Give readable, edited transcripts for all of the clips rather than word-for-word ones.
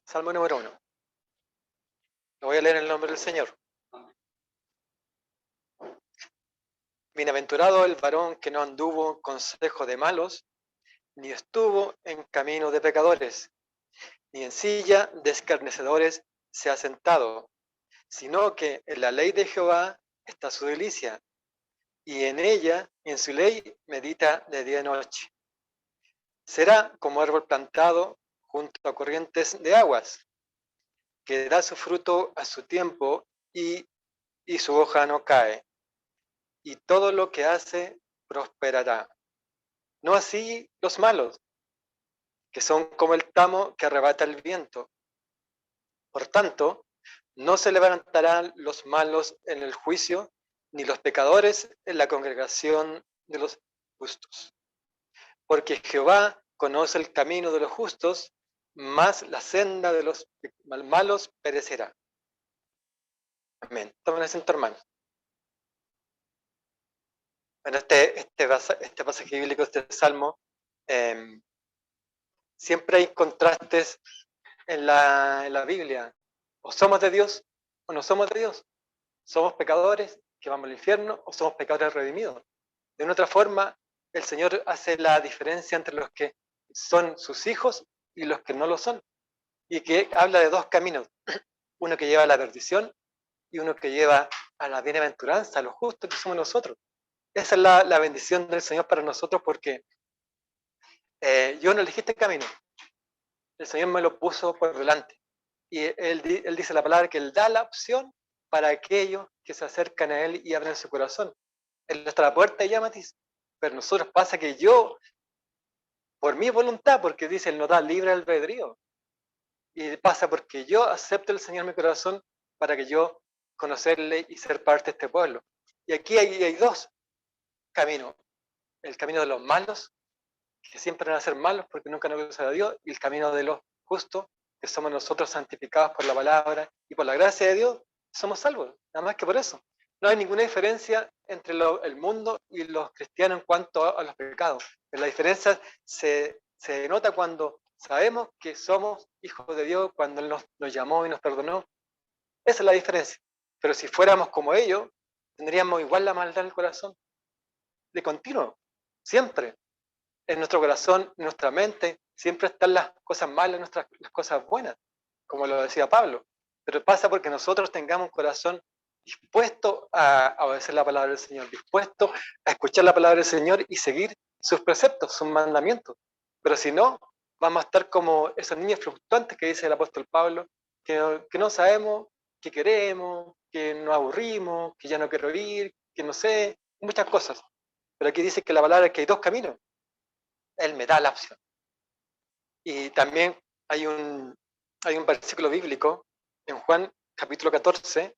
Salmo número 1. Lo voy a leer en el nombre del Señor. Bienaventurado el varón que no anduvo en consejo de malos, ni estuvo en camino de pecadores, ni en silla de escarnecedores se ha sentado, sino que en la ley de Jehová está su delicia, y en ella, en su ley, medita de día y noche. Será como árbol plantado junto a corrientes de aguas, que da su fruto a su tiempo y su hoja no cae, y todo lo que hace prosperará. No así los malos, que son como el tamo que arrebata el viento. Por tanto, no se levantarán los malos en el juicio, ni los pecadores en la congregación de los justos. Porque Jehová conoce el camino de los justos, mas la senda de los malos perecerá. Amén. Tomen asiento, hermanos. Bueno, este pasaje bíblico, este salmo, siempre hay contrastes en la Biblia. O somos de Dios o no somos de Dios. Somos pecadores que vamos al infierno o somos pecadores redimidos. De una otra forma, el Señor hace la diferencia entre los que son sus hijos y los que no lo son. Y que habla de dos caminos. Uno que lleva a la perdición y uno que lleva a la bienaventuranza, a lo justo que somos nosotros. Esa es la bendición del Señor para nosotros porque yo no elegí este camino. El Señor me lo puso por delante. Y él dice la palabra que Él da la opción para aquellos que se acercan a Él y abren su corazón. Él está a la puerta y llama, dice. Pero nosotros pasa que yo, por mi voluntad, porque dice, Él nos da libre albedrío. Y pasa porque yo acepto al Señor en mi corazón para que yo conocerle y ser parte de este pueblo. Y aquí hay dos caminos. El camino de los malos, que siempre van a ser malos porque nunca nos conocen a Dios, y el camino de los justos, que somos nosotros santificados por la palabra y por la gracia de Dios, somos salvos, nada más que por eso. No hay ninguna diferencia entre el mundo y los cristianos en cuanto a los pecados. Pero la diferencia se nota cuando sabemos que somos hijos de Dios, cuando Él nos llamó y nos perdonó. Esa es la diferencia. Pero si fuéramos como ellos, tendríamos igual la maldad en el corazón, de continuo, siempre. En nuestro corazón, en nuestra mente, siempre están las cosas malas, las cosas buenas, como lo decía Pablo. Pero pasa porque nosotros tengamos un corazón dispuesto a obedecer la palabra del Señor, dispuesto a escuchar la palabra del Señor y seguir sus preceptos, sus mandamientos. Pero si no, vamos a estar como esos niños fluctuantes que dice el apóstol Pablo, que no sabemos qué queremos, que nos aburrimos, que ya no quiero ir, que no sé, muchas cosas. Pero aquí dice que la palabra es que hay dos caminos. Él me da la opción. Y también hay un versículo bíblico en Juan capítulo 14,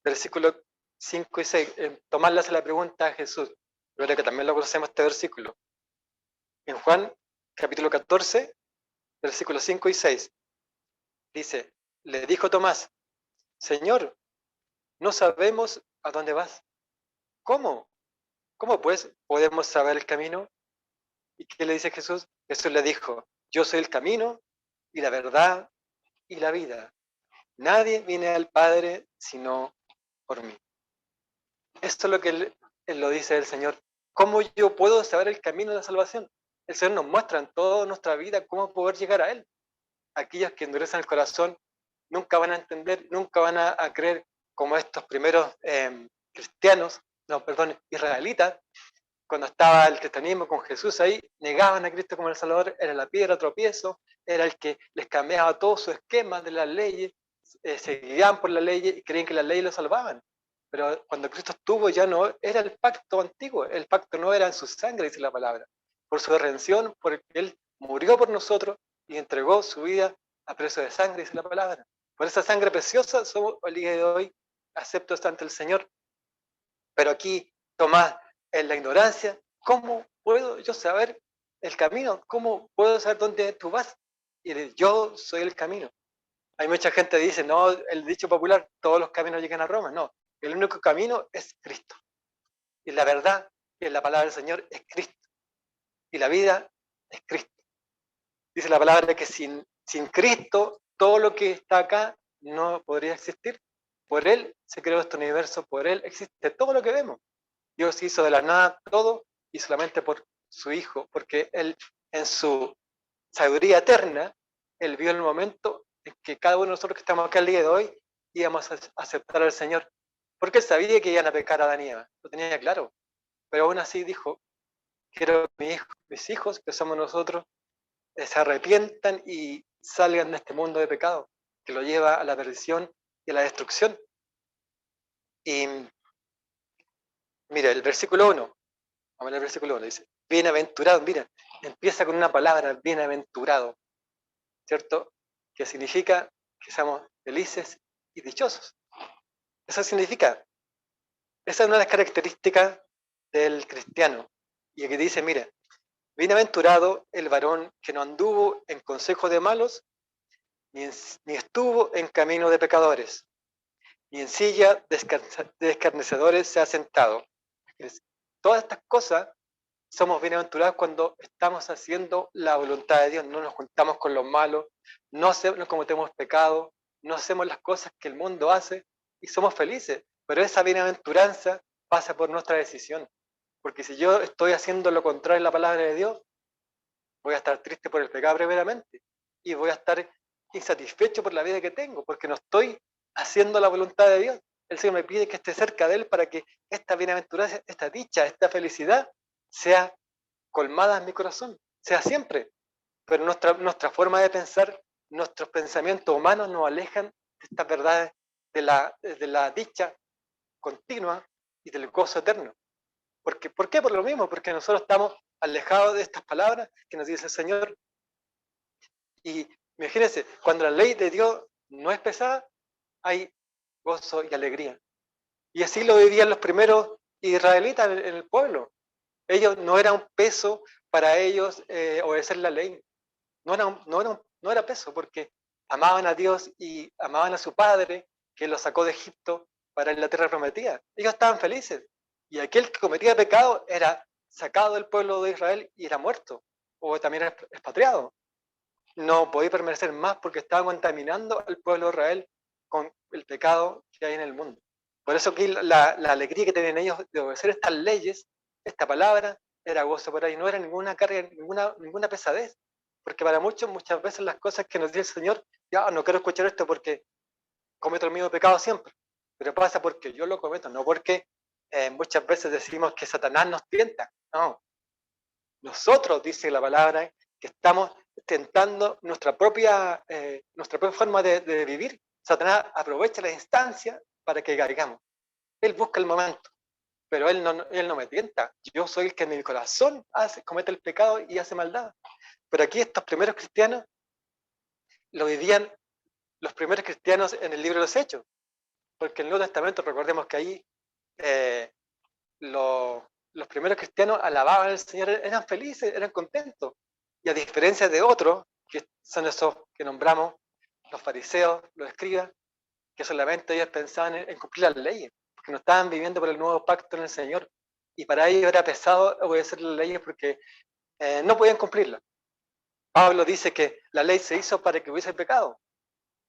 versículos 5 y 6. Tomás le hace la pregunta a Jesús. Yo creo que también lo conocemos este versículo. En Juan capítulo 14, versículos 5 y 6. Dice, le dijo Tomás, Señor, no sabemos a dónde vas. ¿Cómo? ¿Cómo pues podemos saber el camino? ¿Y qué le dice Jesús? Jesús le dijo, yo soy el camino y la verdad y la vida. Nadie viene al Padre sino por mí. Esto es lo que él lo dice el Señor. ¿Cómo yo puedo saber el camino de la salvación? El Señor nos muestra en toda nuestra vida cómo poder llegar a Él. Aquellos que endurecen el corazón nunca van a entender, nunca van a creer como estos primeros israelitas, cuando estaba el cristianismo con Jesús ahí, negaban a Cristo como el Salvador, era la piedra tropiezo, era el que les cambiaba todo su esquema de las leyes, se guiaban por la ley y creían que las leyes los salvaban. Pero cuando Cristo estuvo ya no era el pacto antiguo, el pacto no era en su sangre, dice la palabra, por su redención, porque Él murió por nosotros y entregó su vida a precio de sangre, dice la palabra. Por esa sangre preciosa somos el día de hoy aceptos ante el Señor. Pero aquí Tomás, en la ignorancia, ¿cómo puedo yo saber el camino? ¿Cómo puedo saber dónde tú vas? Y dice, yo soy el camino. Hay mucha gente que dice, no, el dicho popular, todos los caminos llegan a Roma. No, el único camino es Cristo. Y la verdad, y la palabra del Señor es Cristo. Y la vida es Cristo. Dice la palabra que sin Cristo todo lo que está acá no podría existir. Por Él se creó este universo, por Él existe todo lo que vemos. Dios hizo de la nada todo y solamente por su Hijo, porque Él en su sabiduría eterna, Él vio el momento en que cada uno de nosotros que estamos acá el día de hoy íbamos a aceptar al Señor, porque Él sabía que iban a pecar a Adán y Eva, lo tenía claro, pero aún así dijo, quiero que mis hijos, que somos nosotros, se arrepientan y salgan de este mundo de pecado, que lo lleva a la perdición y a la destrucción. Y mira, el versículo 1, vamos a ver el versículo 1, dice, bienaventurado, mira, empieza con una palabra, bienaventurado, ¿cierto? Que significa que seamos felices y dichosos. Eso significa, esa es una de las características del cristiano. Y aquí dice, mira, bienaventurado el varón que no anduvo en consejo de malos, ni estuvo en camino de pecadores, ni en silla de escarnecedores se ha sentado. Todas estas cosas somos bienaventurados cuando estamos haciendo la voluntad de Dios, no nos juntamos con los malos, no cometemos pecado, no hacemos las cosas que el mundo hace y somos felices. Pero esa bienaventuranza pasa por nuestra decisión. Porque si yo estoy haciendo lo contrario en la palabra de Dios, voy a estar triste por el pecado primeramente y voy a estar insatisfecho por la vida que tengo, porque no estoy haciendo la voluntad de Dios. El Señor me pide que esté cerca de Él para que esta bienaventuranza, esta dicha, esta felicidad sea colmada en mi corazón, sea siempre. Pero nuestra forma de pensar, nuestros pensamientos humanos nos alejan de estas verdades de la dicha continua y del gozo eterno. ¿Por qué? Por lo mismo, porque nosotros estamos alejados de estas palabras que nos dice el Señor. Y imagínense, cuando la ley de Dios no es pesada, hay gozo y alegría. Y así lo vivían los primeros israelitas en el pueblo. Ellos no era un peso para ellos obedecer la ley. No era peso, porque amaban a Dios y amaban a su padre, que los sacó de Egipto para ir a la tierra prometida. Ellos estaban felices. Y aquel que cometía pecado era sacado del pueblo de Israel y era muerto, o también era expatriado. No podía permanecer más porque estaba contaminando al pueblo de Israel con el pecado que hay en el mundo. Por eso que la alegría que tenían ellos de obedecer estas leyes, esta palabra, era gozo por ahí, no era ninguna carga, ninguna pesadez. Porque para muchos, muchas veces las cosas que nos dice el Señor, ya no quiero escuchar esto porque cometo el mismo pecado siempre. Pero pasa porque yo lo cometo, no porque muchas veces decimos que Satanás nos tienta. No, nosotros, dice la palabra, que estamos tentando nuestra propia forma de vivir. Satanás aprovecha la instancia para que caigamos. Él busca el momento, pero él no me tienta. Yo soy el que en mi corazón comete el pecado y hace maldad. Pero aquí estos primeros cristianos lo vivían los primeros cristianos en el libro de los Hechos, porque en el Nuevo Testamento, recordemos que ahí los primeros cristianos alababan al Señor, eran felices, eran contentos. Y a diferencia de otros, que son esos que nombramos, los fariseos, los escribas, que solamente ellos pensaban en cumplir las leyes, porque no estaban viviendo por el nuevo pacto en el Señor. Y para ellos era pesado obedecer las leyes porque no podían cumplirlas. Pablo dice que la ley se hizo para que hubiese pecado.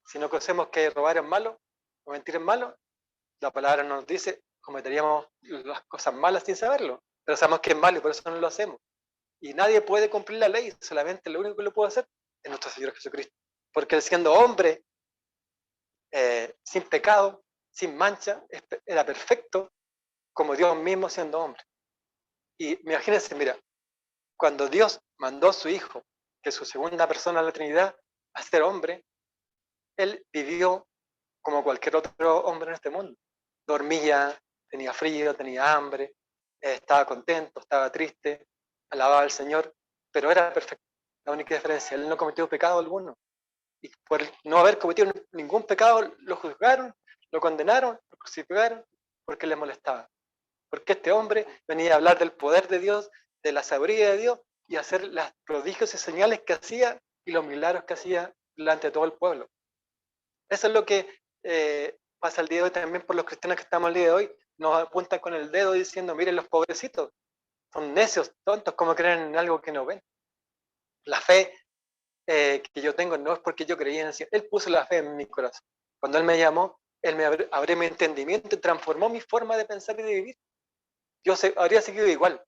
Si no conocemos que robar es malo o mentir es malo, la palabra nos dice cometeríamos las cosas malas sin saberlo, pero sabemos que es malo y por eso no lo hacemos. Y nadie puede cumplir la ley, solamente lo único que lo puede hacer es nuestro Señor Jesucristo. Porque él siendo hombre, sin pecado, sin mancha, era perfecto como Dios mismo siendo hombre. Y imagínense, mira, cuando Dios mandó a su Hijo, que es su segunda persona de la Trinidad, a ser hombre, él vivió como cualquier otro hombre en este mundo. Dormía, tenía frío, tenía hambre, estaba contento, estaba triste, alababa al Señor, pero era perfecto. La única diferencia, él no cometió pecado alguno. Y por no haber cometido ningún pecado, lo juzgaron, lo condenaron, lo crucificaron, porque les molestaba. Porque este hombre venía a hablar del poder de Dios, de la sabiduría de Dios, y hacer las prodigios y señales que hacía y los milagros que hacía delante de todo el pueblo. Eso es lo que pasa el día de hoy también por los cristianos que estamos el día de hoy. Nos apuntan con el dedo diciendo, miren los pobrecitos, son necios, tontos, como creen en algo que no ven. La fe que yo tengo no es porque yo creía en el Señor. Él puso la fe en mi corazón. Cuando Él me llamó, Él me abrió mi entendimiento y transformó mi forma de pensar y de vivir. Yo habría seguido igual,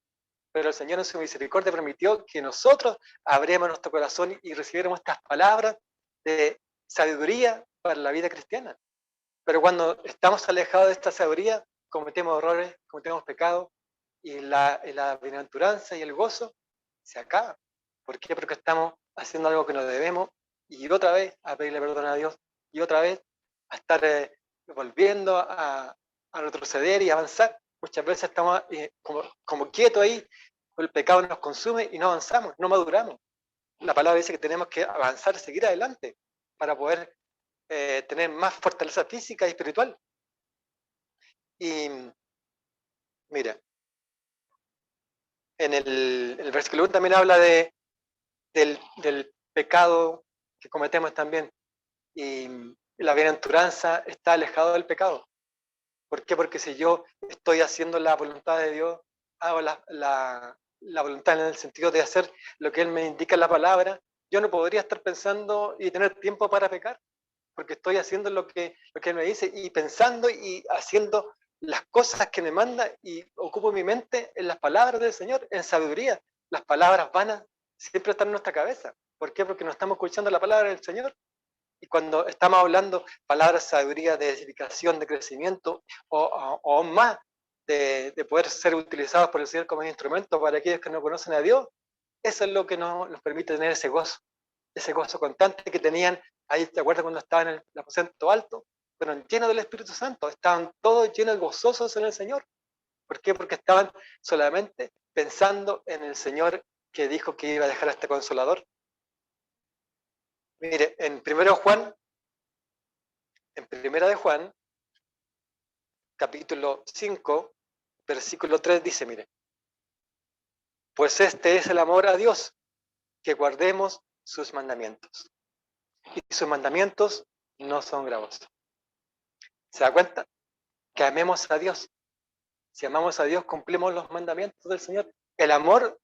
pero el Señor en su misericordia permitió que nosotros abriéramos nuestro corazón y recibiéramos estas palabras de sabiduría para la vida cristiana. Pero cuando estamos alejados de esta sabiduría, cometemos errores, cometemos pecados, y la bienaventuranza y el gozo se acaba. ¿Por qué? Porque estamos haciendo algo que no debemos, y otra vez a pedirle perdón a Dios, y otra vez a estar volviendo a retroceder y avanzar. Muchas veces estamos como quietos ahí, el pecado nos consume y no avanzamos, no maduramos. La palabra dice que tenemos que avanzar, seguir adelante, para poder tener más fortaleza física y espiritual. Y mira, en el versículo 1 también habla del pecado que cometemos también. Y la bienaventuranza está alejado del pecado. ¿Por qué? Porque si yo estoy haciendo la voluntad de Dios, hago la voluntad en el sentido de hacer lo que Él me indica en la palabra, yo no podría estar pensando y tener tiempo para pecar, porque estoy haciendo lo que Él me dice y pensando y haciendo las cosas que me manda, y ocupo mi mente en las palabras del Señor, en sabiduría. Las palabras vanas siempre están en nuestra cabeza. ¿Por qué? Porque no estamos escuchando la palabra del Señor. Y cuando estamos hablando palabras de sabiduría, de edificación, de crecimiento, o más, de poder ser utilizados por el Señor como instrumento para aquellos que no conocen a Dios, eso es lo que nos permite tener ese gozo constante que tenían ahí. ¿Te acuerdas cuando estaban en el aposento alto? Pero llenos del Espíritu Santo, estaban todos llenos, gozosos en el Señor. ¿Por qué? Porque estaban solamente pensando en el Señor, que dijo que iba a dejar a este Consolador. Mire, en Primera de Juan, capítulo 5, versículo 3 dice, mire, pues este es el amor a Dios, que guardemos sus mandamientos. Y sus mandamientos no son gravosos. ¿Se da cuenta? Que amemos a Dios. Si amamos a Dios, cumplimos los mandamientos del Señor. El amor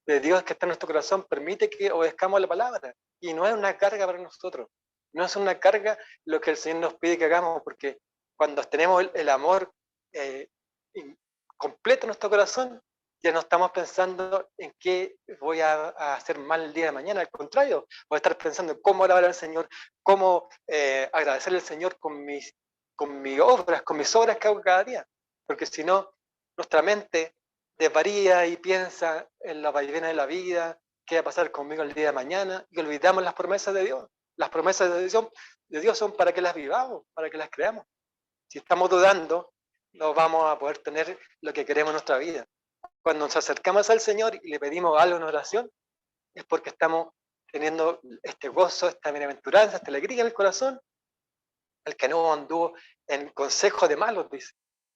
de Dios que está en nuestro corazón permite que obedezcamos la palabra. Y no es una carga para nosotros. No es una carga lo que el Señor nos pide que hagamos, porque cuando tenemos el amor completo en nuestro corazón, ya no estamos pensando en qué voy a hacer mal el día de mañana. Al contrario, voy a estar pensando en cómo alabar al Señor, cómo agradecerle al Señor con mis obras que hago cada día. Porque si no, nuestra mente desvaría y piensa en la vaivena de la vida, qué va a pasar conmigo el día de mañana, y olvidamos las promesas de Dios. Las promesas de Dios son para que las vivamos, para que las creamos. Si estamos dudando, no vamos a poder tener lo que queremos en nuestra vida. Cuando nos acercamos al Señor y le pedimos algo en oración, es porque estamos teniendo este gozo, esta bienaventuranza, esta alegría en el corazón. El que no anduvo en consejo de malos, dice.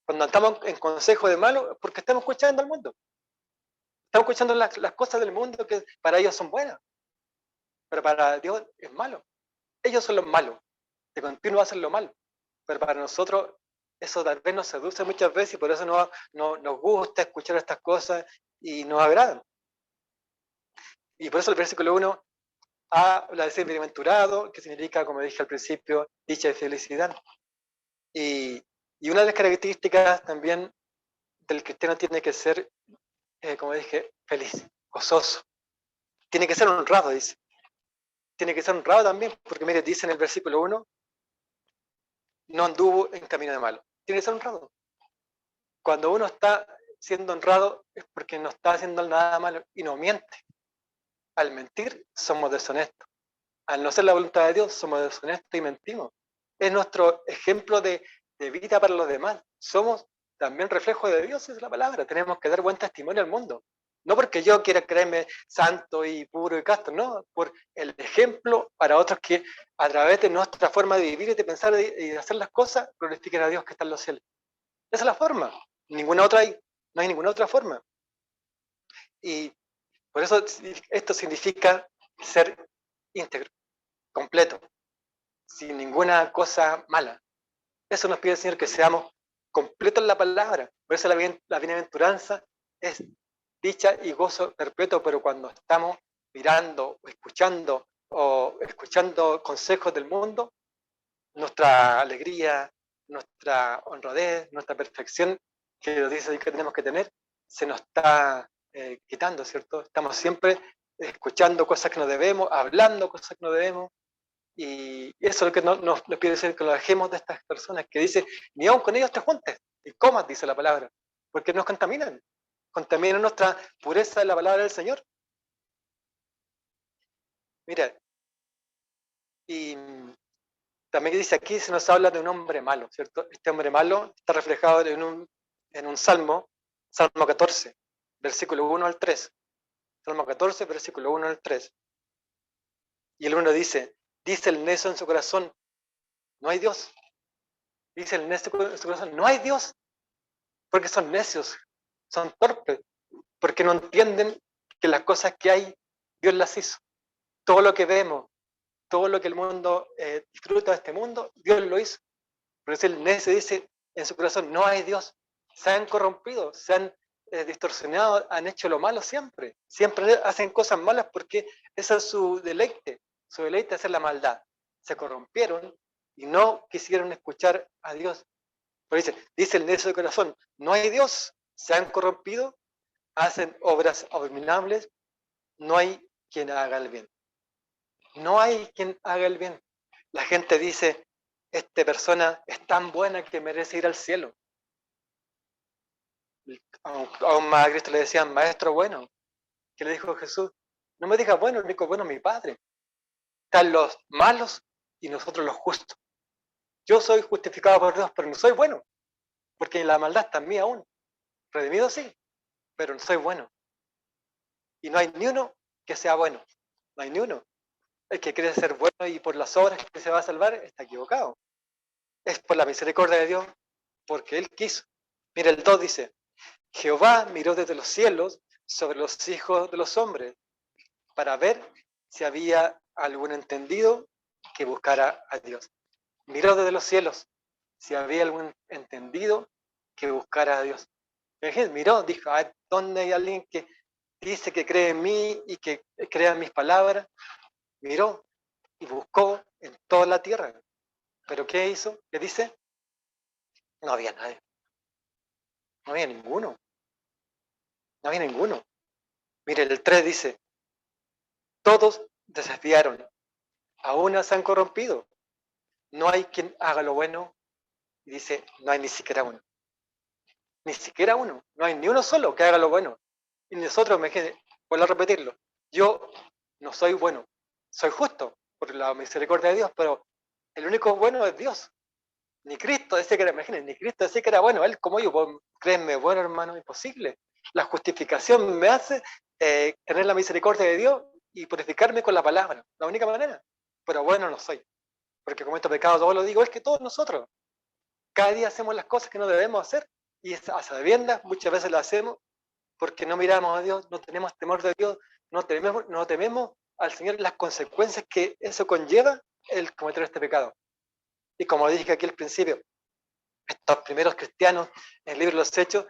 Cuando estamos en consejo de malos, es porque estamos escuchando al mundo. Estamos escuchando las cosas del mundo que para ellos son buenas, pero para Dios es malo. Ellos son los malos, de continuo hacen lo malo, pero para nosotros eso tal vez nos seduce muchas veces, y por eso no nos gusta escuchar estas cosas y nos agradan. Y por eso el versículo 1 habla de ser bienaventurado, que significa, como dije al principio, dicha y felicidad. Y una de las características también del cristiano tiene que ser, como dije, feliz, gozoso. Tiene que ser honrado, dice. Tiene que ser honrado también, porque mire, dice en el versículo 1, no anduvo en camino de malo. Tiene que ser honrado. Cuando uno está siendo honrado es porque no está haciendo nada malo y no miente. Al mentir somos deshonestos. Al no ser la voluntad de Dios somos deshonestos y mentimos. Es nuestro ejemplo de vida para los demás. Somos también reflejo de Dios, es la palabra. Tenemos que dar buen testimonio al mundo. No porque yo quiera creerme santo y puro y casto, no, por el ejemplo para otros que a través de nuestra forma de vivir y de pensar y de hacer las cosas, glorifiquen a Dios que está en los cielos. Esa es la forma. Ninguna otra hay. No hay ninguna otra forma. Y por eso esto significa ser íntegro, completo, sin ninguna cosa mala. Eso nos pide el Señor, que seamos completos en la palabra. Por eso la bienaventuranza es dicha y gozo perpetuo, pero cuando estamos mirando o escuchando o escuchando consejos del mundo, nuestra alegría, nuestra honradez, nuestra perfección, que nos dice que tenemos que tener, se nos está quitando, ¿cierto? Estamos siempre escuchando cosas que no debemos, hablando cosas que no debemos, y eso es lo que nos pide decir, que lo dejemos de estas personas que dicen, ni aun con ellos te juntes, y comas, dice la palabra, porque nos contaminan nuestra pureza de la palabra del Señor. Mira, y también dice aquí, se nos habla de un hombre malo, ¿cierto? Este hombre malo está reflejado en un salmo, Salmo 14, versículo 1 al 3. Salmo 14, versículo 1 al 3. Y el 1 dice el necio en su corazón, no hay Dios. Dice el necio en su corazón, no hay Dios, porque son necios, son torpes, porque no entienden que las cosas que hay, Dios las hizo. Todo lo que vemos, todo lo que el mundo disfruta de este mundo, Dios lo hizo. Por eso el necio dice en su corazón, no hay Dios. Se han corrompido, se han distorsionado, han hecho lo malo siempre. Siempre hacen cosas malas porque ese es su deleite. Su deleite es hacer la maldad. Se corrompieron y no quisieron escuchar a Dios. Por eso dice el necio de corazón, no hay Dios. Se han corrompido, hacen obras abominables, no hay quien haga el bien. No hay quien haga el bien. La gente dice, esta persona es tan buena que merece ir al cielo. A un maestro le decían, maestro bueno. ¿Qué le dijo Jesús? No me digas bueno, el único bueno es mi Padre. Están los malos y nosotros los justos. Yo soy justificado por Dios, pero no soy bueno, porque la maldad está en mí aún. Redimido sí, pero no soy bueno. Y no hay ni uno que sea bueno. No hay ni uno. El que quiere ser bueno y por las obras que se va a salvar está equivocado. Es por la misericordia de Dios, porque Él quiso. Mira, el 2 dice, Jehová miró desde los cielos sobre los hijos de los hombres para ver si había algún entendido que buscara a Dios. Miró desde los cielos si había algún entendido que buscara a Dios. Miró, dijo, ¿dónde hay alguien que dice que cree en mí y que crea en mis palabras? Miró y buscó en toda la tierra. ¿Pero qué hizo? ¿Qué dice? No había nadie. No había ninguno. No había ninguno. Mire, el 3 dice, todos desviaron, aún se han corrompido. No hay quien haga lo bueno. Y dice, no hay ni siquiera uno. Ni siquiera uno. No hay ni uno solo que haga lo bueno. Y nosotros, vuelvo a repetirlo, yo no soy bueno. Soy justo por la misericordia de Dios, pero el único bueno es Dios. Ni Cristo decía que era, imagínense, ni Cristo decía que era bueno. Él como yo, créanme, bueno hermano, imposible. La justificación me hace tener la misericordia de Dios y purificarme con la palabra. La única manera. Pero bueno no soy. Porque cometo pecado, todo lo digo, es que todos nosotros. Cada día hacemos las cosas que no debemos hacer y a sabiendas muchas veces las hacemos porque no miramos a Dios, no tenemos temor de Dios, no tememos al Señor las consecuencias que eso conlleva el cometer este pecado. Y como dije aquí al principio, estos primeros cristianos en el libro de los Hechos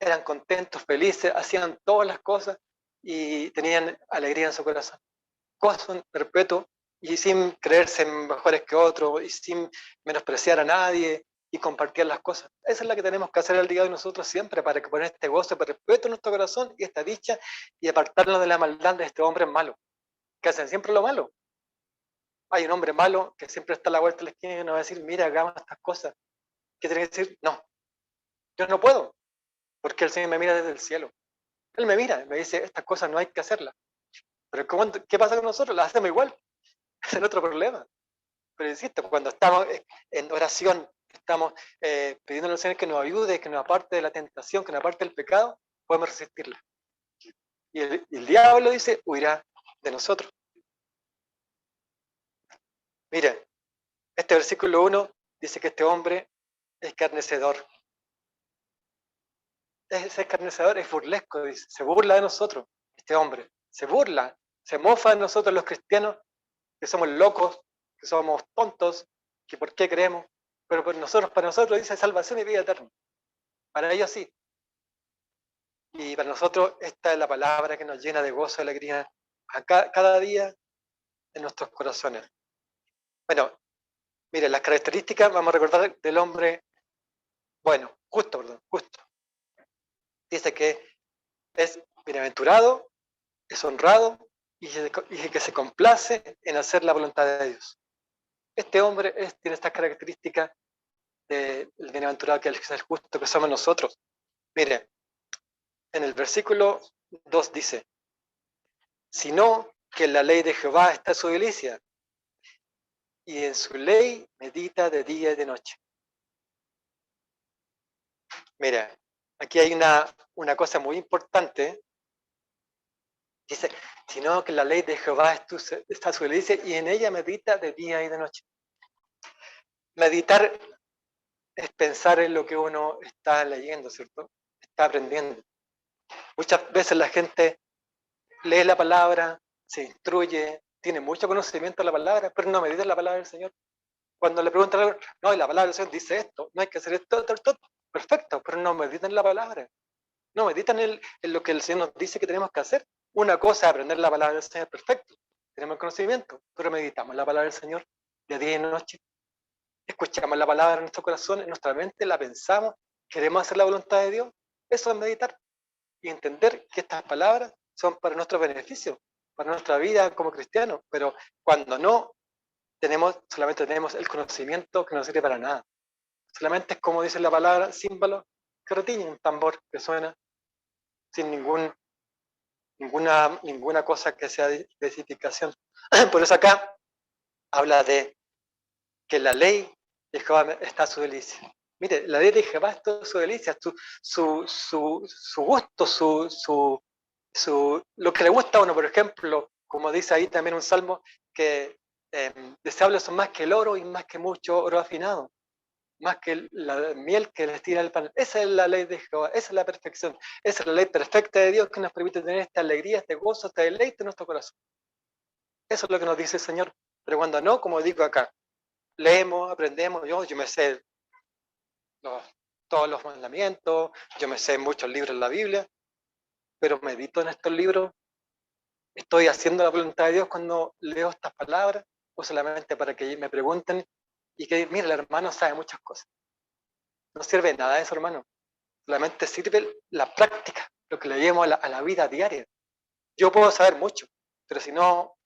eran contentos, felices, hacían todas las cosas y tenían alegría en su corazón. Gozo perpetuo y sin creerse mejores que otros y sin menospreciar a nadie y compartir las cosas. Esa es la que tenemos que hacer el día de hoy nosotros siempre para que poner este gozo perpetuo en nuestro corazón y esta dicha y apartarnos de la maldad de este hombre malo, que hacen siempre lo malo. Hay un hombre malo que siempre está a la vuelta de la esquina y nos va a decir, mira, hagamos estas cosas. ¿Qué tiene que decir? No, yo no puedo, porque el Señor me mira desde el cielo. Él me mira, me dice, estas cosas no hay que hacerlas. Pero ¿qué pasa con nosotros? Las hacemos igual. Ese es el otro problema. Pero insisto, cuando estamos en oración, estamos pidiendo al Señor que nos ayude, que nos aparte de la tentación, que nos aparte del pecado, podemos resistirla. Y el diablo dice, huirá de nosotros. Mira, este versículo 1 dice que este hombre es escarnecedor. Es escarnecedor, es burlesco, dice, se burla de nosotros, este hombre. Se burla, se mofa de nosotros los cristianos, que somos locos, que somos tontos, que por qué creemos. Pero para nosotros dice salvación y vida eterna. Para ellos sí. Y para nosotros esta es la palabra que nos llena de gozo y alegría cada día, en nuestros corazones. Bueno, mire, las características, vamos a recordar, del hombre, bueno, justo. Dice que es bienaventurado, es honrado y que se complace en hacer la voluntad de Dios. Este hombre tiene estas características del bienaventurado, que es el justo, que somos nosotros. Mire, en el versículo 2 dice, sino que en la ley de Jehová está su delicia, y en su ley medita de día y de noche. Mira, aquí hay una cosa muy importante. Dice, sino que en la ley de Jehová está su delicia, y en ella medita de día y de noche. Meditar es pensar en lo que uno está leyendo, ¿cierto? Está aprendiendo. Muchas veces la gente lee la palabra, se instruye, tiene mucho conocimiento de la palabra, pero no medita en la palabra del Señor. Cuando le preguntan algo, no, y la palabra del Señor dice esto, no hay que hacer esto, perfecto, pero no meditan en la palabra. No meditan en lo que el Señor nos dice que tenemos que hacer. Una cosa es aprender la palabra del Señor, perfecto, tenemos el conocimiento, pero meditamos la palabra del Señor de día y noche. Escuchamos la palabra en nuestro corazón, en nuestra mente, la pensamos, queremos hacer la voluntad de Dios. Eso es meditar y entender que estas palabras son para nuestro beneficio, para nuestra vida como cristianos, pero cuando no solamente tenemos el conocimiento, que no sirve para nada. Solamente es, como dice la palabra, símbolo que retiñe, un tambor que suena sin ninguna cosa que sea de edificación. Por eso acá habla de que la ley de Jehová está a su delicia. Mire, la ley de Jehová está a su delicia, su gusto, lo que le gusta a uno. Por ejemplo, como dice ahí también un salmo, que deseables son más que el oro y más que mucho oro afinado, más que la miel que les tira el pan. Esa es la ley de Jehová, esa es la perfección, esa es la ley perfecta de Dios, que nos permite tener esta alegría, este gozo, este deleite en nuestro corazón. Eso es lo que nos dice el Señor. Pero cuando no, como digo acá, leemos, aprendemos, yo me sé todos los mandamientos, yo me sé muchos libros de la Biblia, pero medito en estos libros, estoy haciendo la voluntad de Dios cuando leo estas palabras, o solamente para que me pregunten y que, mira, el hermano sabe muchas cosas. No sirve nada de eso, hermano. Solamente sirve la práctica, lo que le llevamos a la vida diaria. Yo puedo saber mucho, pero si no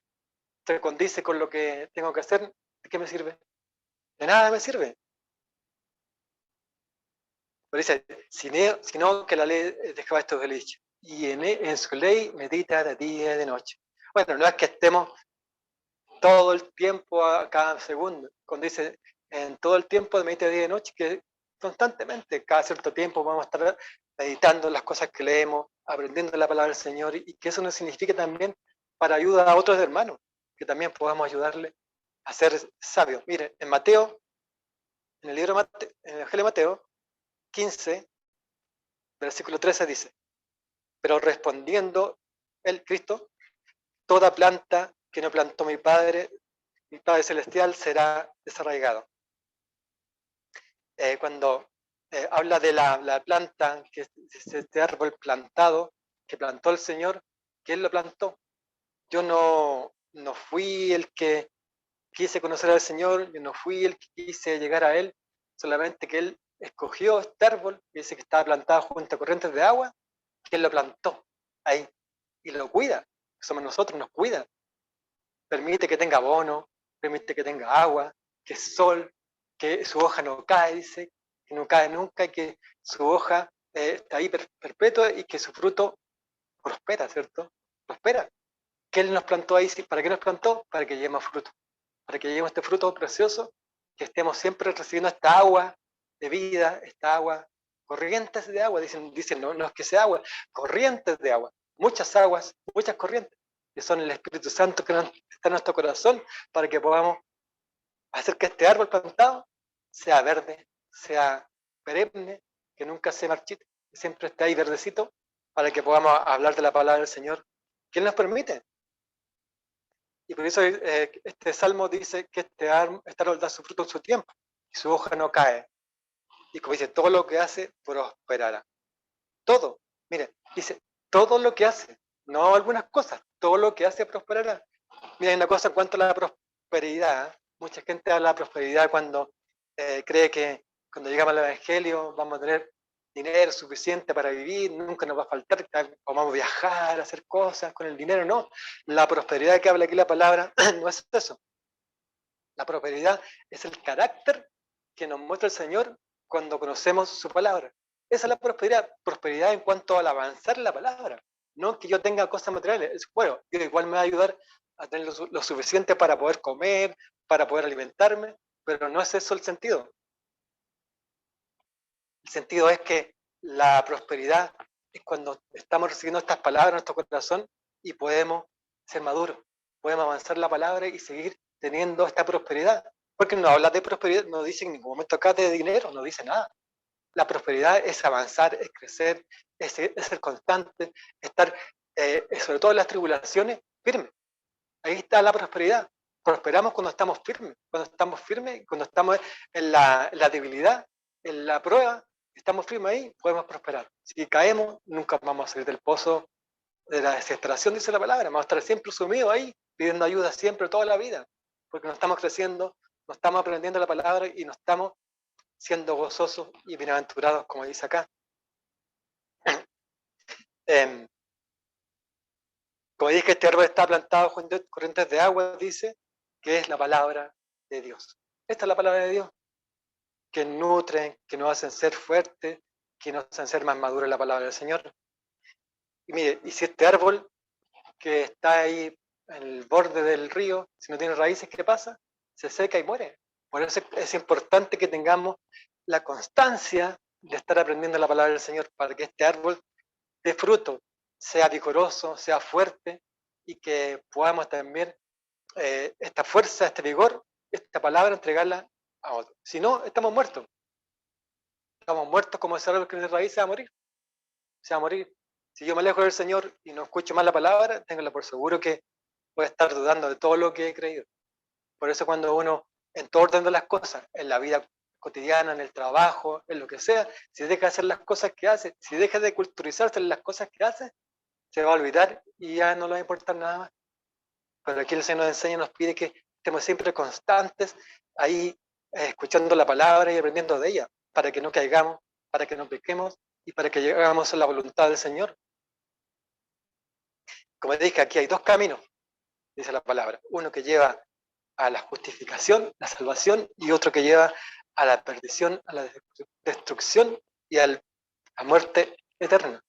se condice con lo que tengo que hacer, ¿de qué me sirve? De nada me sirve. Pero dice, sino que la ley de Jehová es tu delicia, y en su ley medita de día y de noche. Bueno, no es que estemos todo el tiempo, a cada segundo, cuando dice en todo el tiempo de medita de día y de noche, que constantemente, cada cierto tiempo vamos a estar meditando las cosas que leemos, aprendiendo la palabra del Señor, y que eso nos signifique también para ayuda a otros hermanos, que también podamos ayudarle a ser sabios. Mire, en Mateo, en el libro en el Evangelio de Mateo 15, versículo 13 dice, pero respondiendo el Cristo, toda planta que no plantó mi Padre Celestial será desarraigado. Cuando habla de la planta, que es este árbol plantado, que plantó el Señor, que Él lo plantó. Yo no fui el que quise conocer al Señor, yo no fui el que quise llegar a Él, solamente que Él escogió este árbol, que dice que estaba plantado junto a corrientes de agua, que Él lo plantó ahí y lo cuida. Somos nosotros, nos cuida. Permite que tenga abono, permite que tenga agua, que sol, que su hoja no cae, dice, que no cae nunca, y que su hoja está ahí perpetua y que su fruto prospera, ¿cierto? Prospera. ¿Qué Él nos plantó ahí? ¿Para qué nos plantó? Para que llevemos fruto. Para que llevemos este fruto precioso, que estemos siempre recibiendo esta agua de vida, esta agua, corrientes de agua, dicen no es que sea agua, corrientes de agua, muchas aguas, muchas corrientes, que son el Espíritu Santo que está en nuestro corazón, para que podamos hacer que este árbol plantado sea verde, sea perenne, que nunca se marchite, que siempre esté ahí verdecito, para que podamos hablar de la palabra del Señor, que Él nos permite. Y por eso este salmo dice que este árbol da su fruto en su tiempo, y su hoja no cae. Y como dice, todo lo que hace prosperará. Todo, mire, dice, todo lo que hace, no algunas cosas, todo lo que hace prosperará. Mira, hay una cosa en cuanto a la prosperidad. Mucha gente habla de prosperidad cuando cree que cuando llegamos al Evangelio vamos a tener dinero suficiente para vivir, nunca nos va a faltar, vamos a viajar, a hacer cosas con el dinero. No, la prosperidad que habla aquí la palabra no es eso. La prosperidad es el carácter que nos muestra el Señor cuando conocemos su palabra. Esa es la prosperidad. Prosperidad en cuanto al avanzar en la palabra. No que yo tenga cosas materiales. Bueno, igual me va a ayudar a tener lo suficiente para poder comer, para poder alimentarme, pero no es eso el sentido. El sentido es que la prosperidad es cuando estamos recibiendo estas palabras en nuestro corazón y podemos ser maduros, podemos avanzar la palabra y seguir teniendo esta prosperidad. Porque no habla de prosperidad, no dice en ningún momento acá de dinero, no dice nada. La prosperidad es avanzar, es crecer, es ser constante, estar, sobre todo en las tribulaciones, firme. Ahí está la prosperidad. Prosperamos cuando estamos firmes, cuando estamos en la debilidad, en la prueba, estamos firmes ahí, podemos prosperar. Si caemos, nunca vamos a salir del pozo de la desesperación, dice la palabra, vamos a estar siempre sumidos ahí, pidiendo ayuda siempre, toda la vida, porque no estamos creciendo, no estamos aprendiendo la palabra y no estamos siendo gozosos y bienaventurados, como dice acá. Como dije, este árbol está plantado junto a corrientes de agua, dice, que es la palabra de Dios. Esta es la palabra de Dios, que nutren, que nos hacen ser fuertes, que nos hacen ser más maduros en la palabra del Señor. Y mire, y si este árbol que está ahí en el borde del río, si no tiene raíces, ¿qué pasa? Se seca y muere. Por eso es importante que tengamos la constancia de estar aprendiendo la palabra del Señor para que este árbol dé fruto, sea vigoroso, sea fuerte y que podamos también esta fuerza, este vigor, esta palabra entregarla a otro. Si no, estamos muertos. Estamos muertos como ese árbol que de raíz se va a morir. Se va a morir. Si yo me alejo del Señor y no escucho más la palabra, tenganlo por seguro que voy a estar dudando de todo lo que he creído. Por eso cuando uno, en todo orden de las cosas, en la vida cotidiana, en el trabajo, en lo que sea, si deja de hacer las cosas que hace, si deja de culturizarse en las cosas que hace, se va a olvidar y ya no le va a importar nada más. Pero aquí el Señor nos enseña, nos pide que estemos siempre constantes ahí, escuchando la palabra y aprendiendo de ella, para que no caigamos, para que no pequemos y para que lleguemos a la voluntad del Señor. Como dije, aquí hay dos caminos, dice la palabra. Uno que lleva a la justificación, la salvación, y otro que lleva a la perdición, a la destrucción y a la muerte eterna.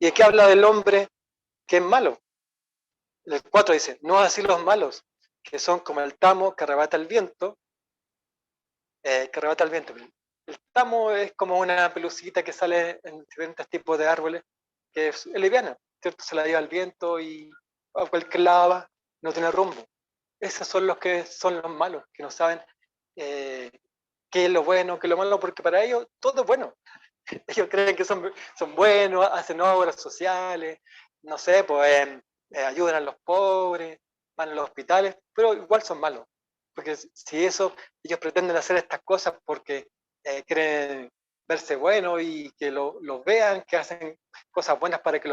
Y aquí habla del hombre que es malo. El 4 dice, no así los malos, que son como el tamo que arrebata el viento, El tamo es como una pelucita que sale en diferentes tipos de árboles, que es liviana, ¿cierto? Se la lleva el viento y a cualquier lado va, no tiene rumbo. Esos son los que son los malos, que no saben qué es lo bueno, qué es lo malo, porque para ellos todo es bueno. Ellos creen que son buenos, hacen obras sociales, no sé, pues ayudan a los pobres, van a los hospitales, pero igual son malos. Porque si eso, ellos pretenden hacer estas cosas porque quieren verse buenos y que los vean, que hacen cosas buenas para que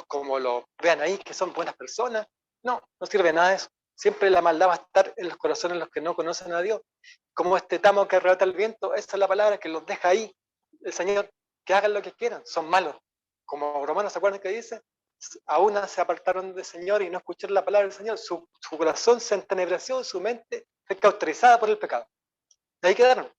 como los vean ahí, que son buenas personas. No, no sirve nada de eso. Siempre la maldad va a estar en los corazones de los que no conocen a Dios. Como este tamo que arrebata el viento, esa es la palabra que los deja ahí. El Señor, que hagan lo que quieran, son malos. Como Romanos, ¿se acuerdan que dice? A una se apartaron del Señor y no escucharon la palabra del Señor, su corazón se entenebreció, su mente fue cauterizada por el pecado. De ahí quedaron.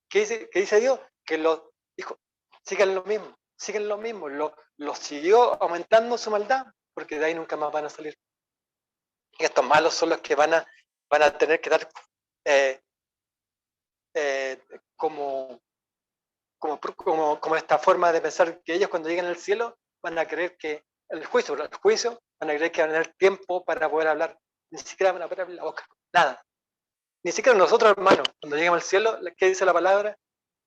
¿Qué dice Dios? Que los dijo, sigan lo mismo, los siguió aumentando su maldad, porque de ahí nunca más van a salir. Y estos malos son los que van a tener que dar como esta forma de pensar que ellos cuando lleguen al cielo van a creer que el juicio van a creer que van a tener tiempo para poder hablar, ni siquiera van a poder abrir la boca, nada. Ni siquiera nosotros, hermanos, cuando lleguemos al cielo, ¿qué dice la palabra?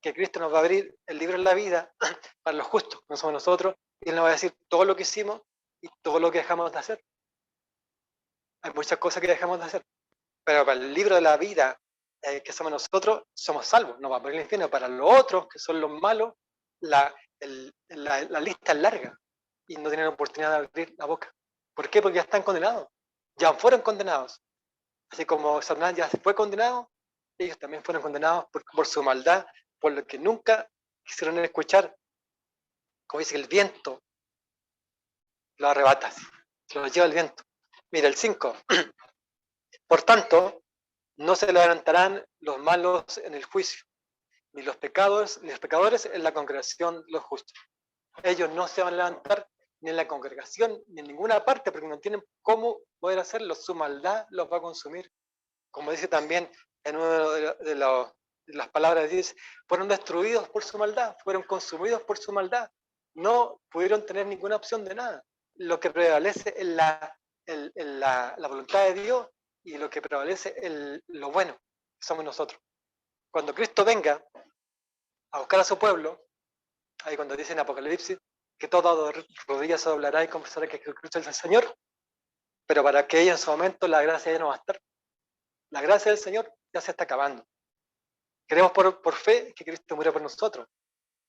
Que Cristo nos va a abrir el libro de la vida para los justos, no somos nosotros, y Él nos va a decir todo lo que hicimos y todo lo que dejamos de hacer. Hay muchas cosas que dejamos de hacer, pero para el libro de la vida que somos nosotros, somos salvos, no vamos a ir al infierno. Para los otros, que son los malos, la lista es larga y no tienen oportunidad de abrir la boca. ¿Por qué? Porque ya están condenados. ya fueron condenados. Así como Satanás ya fue condenado, ellos también fueron condenados por su maldad, por lo que nunca quisieron escuchar. Como dice, el viento lo arrebata, se lo lleva el viento. Mira, el 5. Por tanto, no se levantarán los malos en el juicio, ni los pecadores en la congregación de los justos. Ellos no se van a levantar ni en la congregación, ni en ninguna parte, porque no tienen cómo poder hacerlo. Su maldad los va a consumir. Como dice también en una de las palabras de Dios, fueron destruidos por su maldad, fueron consumidos por su maldad. No pudieron tener ninguna opción de nada. Lo que prevalece es la voluntad de Dios, y lo que prevalece es lo bueno, que somos nosotros. Cuando Cristo venga a buscar a su pueblo, ahí cuando dice en Apocalipsis que toda rodilla se doblará y confesará que Cristo es el Señor, pero para que ella en su momento la gracia ya no va a estar. La gracia del Señor ya se está acabando. Creemos por fe que Cristo murió por nosotros,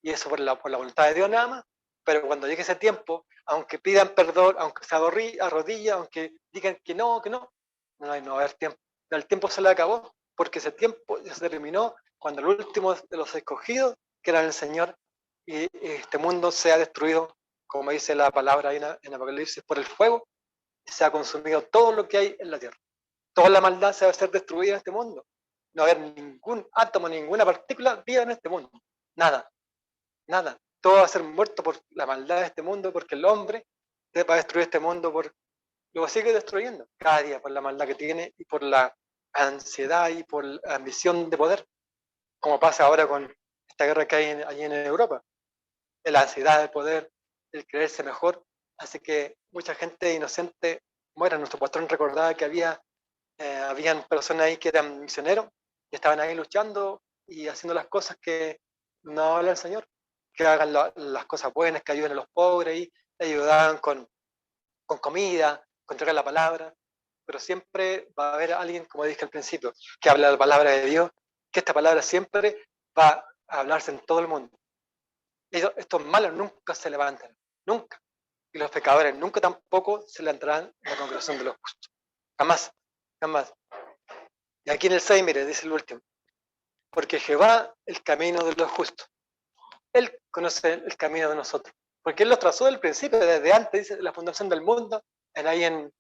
y eso por la voluntad de Dios nada más, pero cuando llegue ese tiempo, aunque pidan perdón, aunque se arrodillen, aunque digan que no va a haber tiempo. El tiempo se le acabó, porque ese tiempo ya se terminó cuando el último de los escogidos, que era el Señor, y este mundo se ha destruido, como dice la palabra ahí en Apocalipsis, por el fuego, y se ha consumido todo lo que hay en la tierra. Toda la maldad se va a ser destruida en este mundo. No va a haber ningún átomo, ninguna partícula viva en este mundo. Nada, nada. Todo va a ser muerto por la maldad de este mundo, porque el hombre va a destruir este mundo, lo sigue destruyendo cada día por la maldad que tiene y por la ansiedad y por la ambición de poder, como pasa ahora con esta guerra que hay allí en Europa. La ansiedad de poder, el creerse mejor, hace que mucha gente inocente muera. Nuestro patrón recordaba que habían personas ahí que eran misioneros y estaban ahí luchando y haciendo las cosas que no habla el Señor, que hagan las cosas buenas, que ayuden a los pobres, y ayudaban con comida, con entregar la palabra, pero siempre va a haber alguien, como dije al principio, que habla la palabra de Dios, que esta palabra siempre va a hablarse en todo el mundo. Estos malos nunca se levantan, nunca, y los pecadores nunca tampoco se levantarán en la congregación de los justos, jamás, jamás. Y aquí en el 6, mire, dice el último, porque Jehová el camino de los justos. Él conoce el camino de nosotros, porque Él los trazó desde el principio, desde antes, dice, la fundación del mundo. Ahí en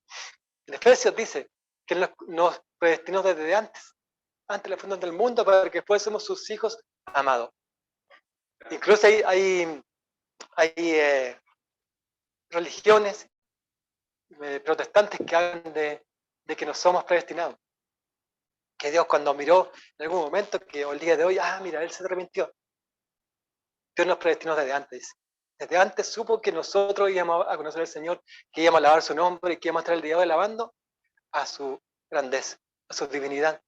Efesios dice que Él nos predestinó desde antes de la fundación del mundo, para que fuésemos sus hijos amados. Incluso hay religiones protestantes que hablan de que no somos predestinados, que Dios, cuando miró en algún momento, que el día de hoy, mira, Él se arrepintió. Dios nos predestinó desde antes. Desde antes supo que nosotros íbamos a conocer al Señor, que íbamos a alabar su nombre y que íbamos a estar el día de hoy alabando a su grandeza, a su divinidad.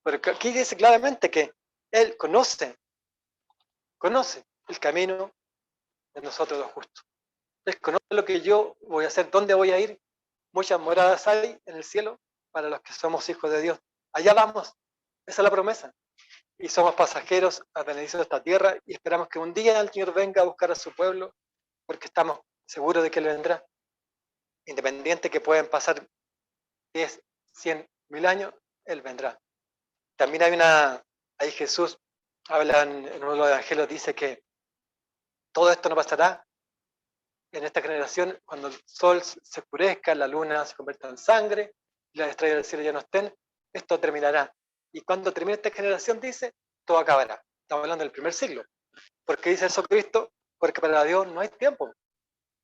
Pero aquí dice claramente que Él conoce el camino de nosotros los justos. Él conoce lo que yo voy a hacer, dónde voy a ir. Muchas moradas hay en el cielo para los que somos hijos de Dios. Allá vamos, esa es la promesa. Y somos pasajeros a beneficio de esta tierra, y esperamos que un día el Señor venga a buscar a su pueblo, porque estamos seguros de que Él vendrá. Independiente que pueden pasar 10, 100, 1000 años, Él vendrá. También ahí Jesús habla en uno de los evangelios, dice que todo esto no pasará en esta generación cuando el sol se oscurezca, la luna se convierta en sangre, y las estrellas del cielo ya no estén. Esto terminará. Y cuando termine esta generación, dice, todo acabará. Estamos hablando del primer siglo. ¿Por qué dice eso Cristo? Porque para Dios no hay tiempo.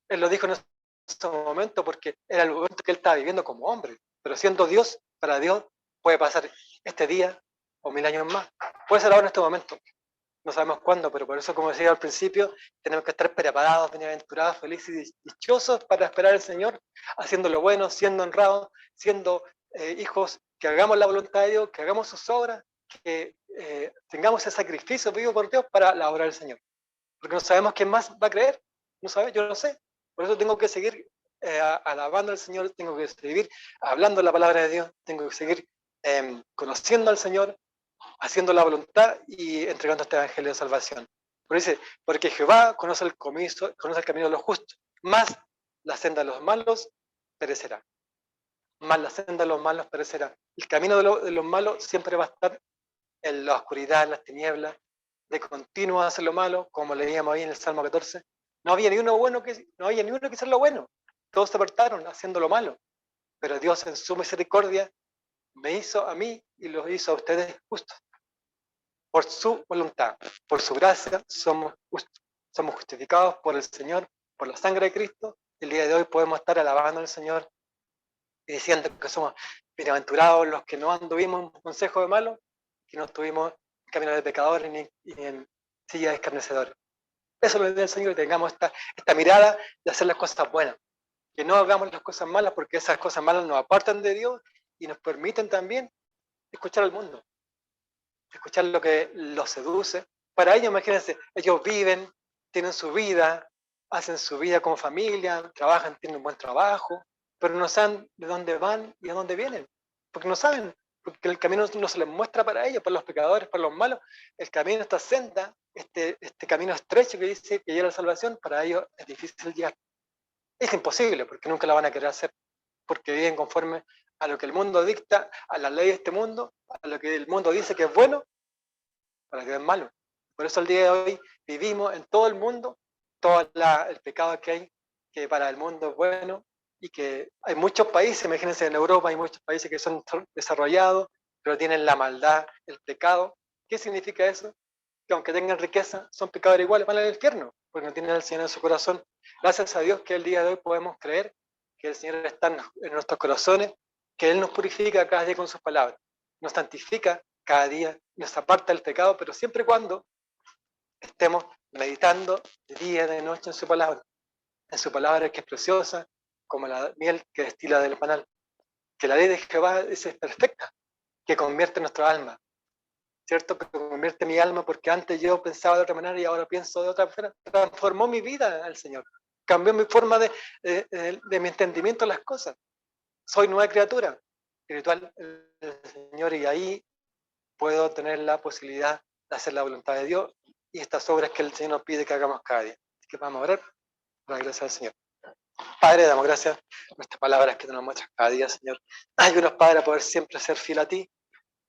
Él lo dijo en ese momento porque era el momento que Él estaba viviendo como hombre. Pero siendo Dios, para Dios puede pasar este día o 1000 años más. Puede ser ahora en este momento. No sabemos cuándo, pero por eso, como decía al principio, tenemos que estar preparados, bienaventurados, felices y dichosos para esperar al Señor, haciendo lo bueno, siendo honrados, siendo hijos, que hagamos la voluntad de Dios, que hagamos sus obras, que tengamos ese sacrificio vivo por Dios para la obra del Señor. Porque no sabemos quién más va a creer, no sabe, yo no sé. Por eso tengo que seguir alabando al Señor, tengo que seguir hablando la palabra de Dios, tengo que seguir conociendo al Señor, haciendo la voluntad y entregando este evangelio de salvación. Pero dice, porque Jehová conoce el camino de los justos, más la senda de los malos perecerá. mas la senda de los malos perecerá. El camino de los malos siempre va a estar en la oscuridad, en las tinieblas, de continuo hacer lo malo, como leíamos ahí en el Salmo 14. No había ni uno que hiciera lo bueno. Todos se apartaron haciendo lo malo. Pero Dios en su misericordia me hizo a mí y los hizo a ustedes justos. Por su voluntad, por su gracia, somos justos. Somos justificados por el Señor, por la sangre de Cristo. El día de hoy podemos estar alabando al Señor y diciendo que somos bienaventurados los que no anduvimos en consejo de malos, que no estuvimos en camino de pecadores ni en silla de escarnecedores. Eso lo dice el Señor, que tengamos esta mirada de hacer las cosas buenas, que no hagamos las cosas malas, porque esas cosas malas nos apartan de Dios y nos permiten también escuchar al mundo, escuchar lo que los seduce. Para ellos, imagínense, ellos viven, tienen su vida, hacen su vida como familia, trabajan, tienen un buen trabajo, pero no saben de dónde van y a dónde vienen, porque no saben, porque el camino no se les muestra para ellos, para los pecadores, para los malos. El camino, esta senda, este camino estrecho que dice que llega a la salvación, para ellos es difícil llegar. Es imposible, porque nunca la van a querer hacer, porque viven conforme a lo que el mundo dicta, a la ley de este mundo, a lo que el mundo dice que es bueno, para que es malo. Por eso el día de hoy vivimos en todo el mundo todo el pecado que hay, que para el mundo es bueno, y que hay muchos países, imagínense en Europa hay muchos países que son desarrollados, pero tienen la maldad, el pecado. ¿Qué significa eso? Que aunque tengan riqueza, son pecadores iguales, van al infierno, porque no tienen al Señor en su corazón. Gracias a Dios que el día de hoy podemos creer que el Señor está en nuestros corazones, que Él nos purifica cada día con sus palabras, nos santifica cada día, nos aparta del pecado, pero siempre y cuando estemos meditando de día y de noche en su palabra que es preciosa, como la miel que destila del panal, que la ley de Jehová es perfecta, que convierte nuestra alma, ¿cierto? Que convierte mi alma, porque antes yo pensaba de otra manera y ahora pienso de otra manera. Transformó mi vida el Señor, cambió mi forma de mi entendimiento de las cosas. Soy nueva criatura espiritual del Señor, y ahí puedo tener la posibilidad de hacer la voluntad de Dios y estas obras que el Señor nos pide que hagamos cada día. Así que vamos a orar por la gracia del Señor. Padre, damos gracias por estas palabras que tú nos muestras cada día, Señor. Ayúdanos, Padre, a poder siempre ser fiel a ti.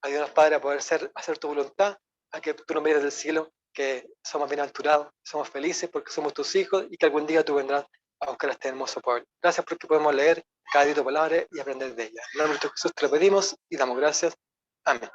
Ayúdanos, Padre, a poder hacer tu voluntad, a que tú nos mires del cielo, que somos bienaventurados, somos felices porque somos tus hijos y que algún día tú vendrás a buscar a este hermoso pueblo. Gracias porque podemos leer cada día tu palabra y aprender de ella. En el nombre de Jesús te lo pedimos y damos gracias. Amén.